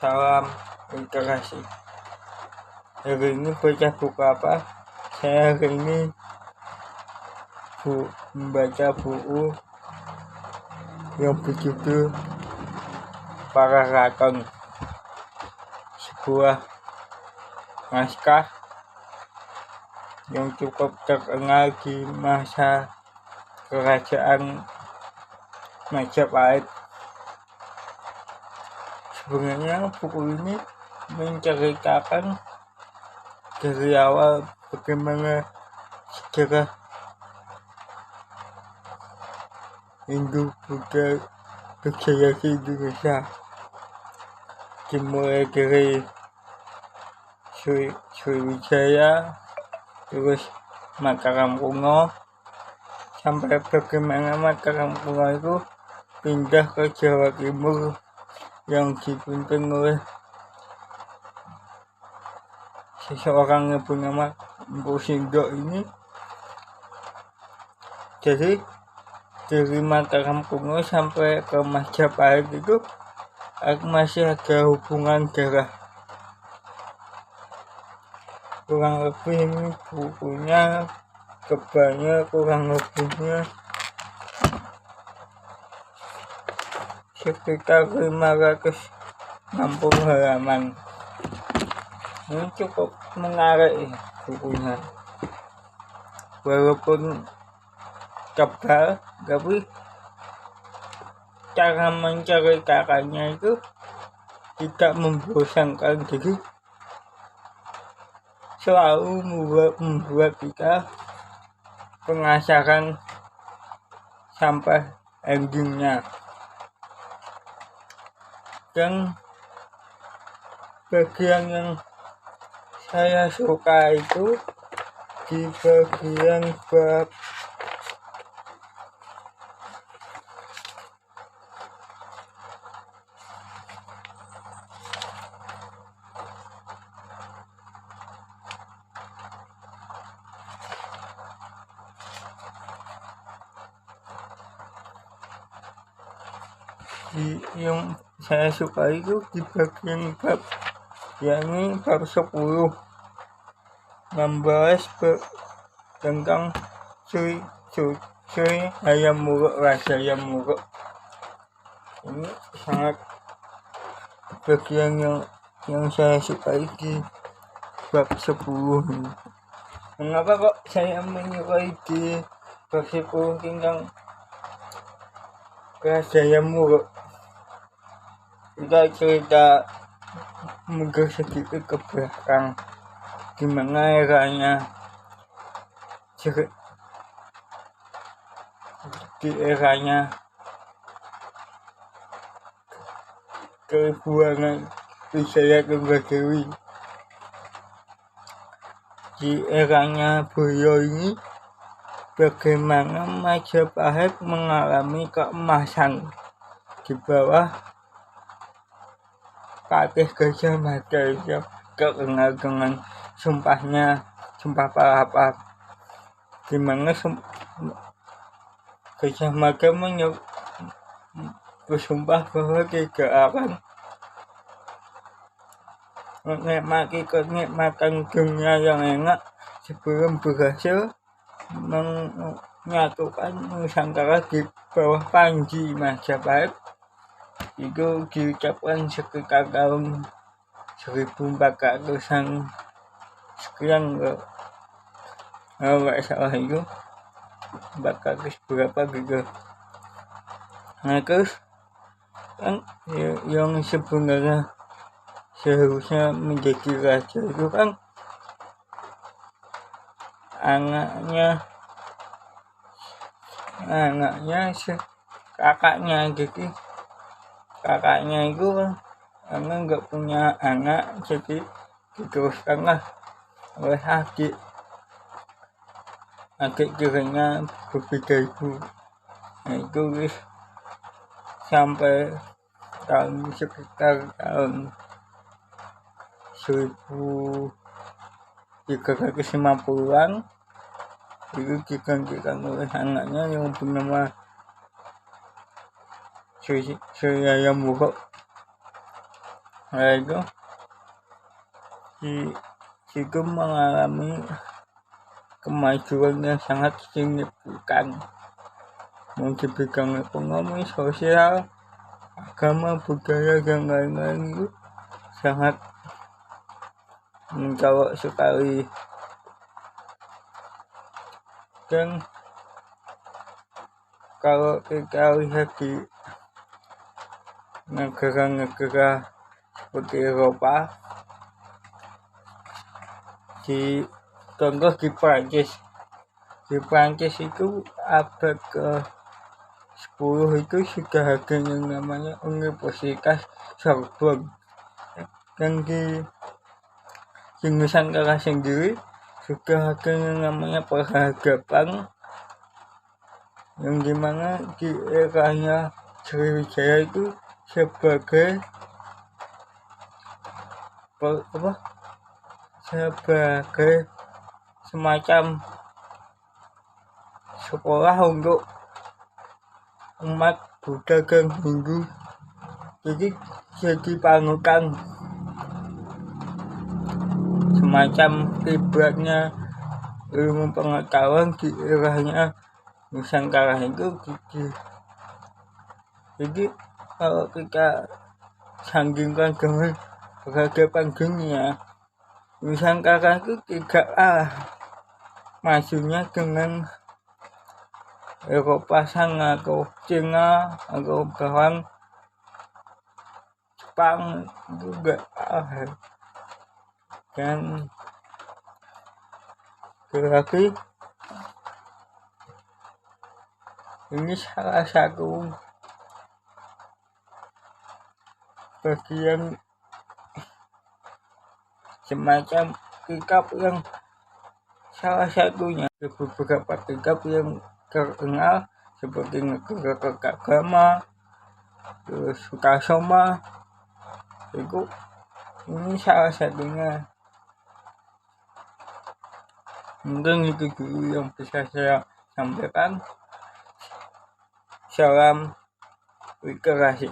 Salam literasi. Hari ini baca buku apa? Saya hari ini membaca buku yang berjudul Para Raton, sebuah naskah yang cukup terkenal di masa kerajaan Majapahit. Sebenarnya buku ini menceritakan dari awal bagaimana sejarah Hindu Buddha berjaya di Indonesia, dimulai dari Sriwijaya, terus Mataram kuno, sampai bagaimana Mataram kuno itu pindah ke Jawa Timur yang dipimpin oleh seseorang yang bernama Mpu Sindok ini. Jadi dari Mataram kuno sampai ke Majapahit itu masih ada hubungan darah. Kurang lebih ini bukunya kebanyakan kurang lebihnya sekitar 560 halaman. Ini cukup menarik ya bukunya, walaupun tebal tapi cara menceritakannya itu tidak membosankan, jadi selalu membuat kita penasaran sampai endingnya. Dan bagian yang saya suka itu di bagian bab yang saya suka itu di bagian bab yakni bab 10 membahas tentang Sri Hayam Wuruk, Raja Hayam Wuruk. Ini sangat bagian yang saya sukai di bab 10 ini. Mengapa kok saya menyukai di bab 10 tentang Raja Hayam Wuruk? Kita cerita mundur sedikit ke belakang, gimana eranya di eranya keibuan Wijaya Tunggadewi. Di eranya Boyo ini bagaimana Majapahit mengalami keemasan di bawah Patih Gajah Mada yang terkenal dengan sumpahnya, Sumpah Palapa, di mana Gajah Mada bersumpah bahwa tidak akan menikmati kenikmatan dunia yang enak sebelum berhasil menyatukan Nusantara di bawah Panji Majapahit. Itu diucapkan sekitar tahun 1400-an sekian, kalau nggak salah itu 400 berapa gitu. Nah terus kan yang sebenarnya seharusnya menjadi raja itu kan anaknya kakaknya, jadi kakaknya itu karena nggak punya anak, jadi diteruskanlah oleh adik tirinya berbeda ibu. Nah itu sampai sekitar tahun 1350-an itu digantikan oleh anaknya yang bernama Sri Hayam Wuruk. Lalu Siku mengalami kemajuan yang sangat signifikan di bidang ekonomi, sosial, agama, budaya, dan lain-lain itu sangat mencolok sekali. Dan kalau kita lihat di negara-negara seperti Eropa, contoh di Prancis itu abad ke-10 itu sudah ada yang namanya Universitas Sorbonne, dan di Nusantara sendiri sudah ada yang namanya peradaban, yang dimana di eranya Sriwijaya itu sebagai semacam sekolah untuk umat Buddha dan Hindu, jadi panutan semacam ibaratnya ilmu pengetahuan di eranya Nusantara itu gitu. Jadi kalau kita sandingkan dengan peradaban dunia, Nusantara itu tidaklah majunya dengan Eropa sana atau Cina atau bahkan Jepang juga. Dan berarti ini salah satu bagian semacam kitab yang salah satunya beberapa kitab yang terkenal seperti Negara Kertagama, Sutasoma, itu ini salah satunya. Mungkin itu dulu yang bisa saya sampaikan. Salam literasi.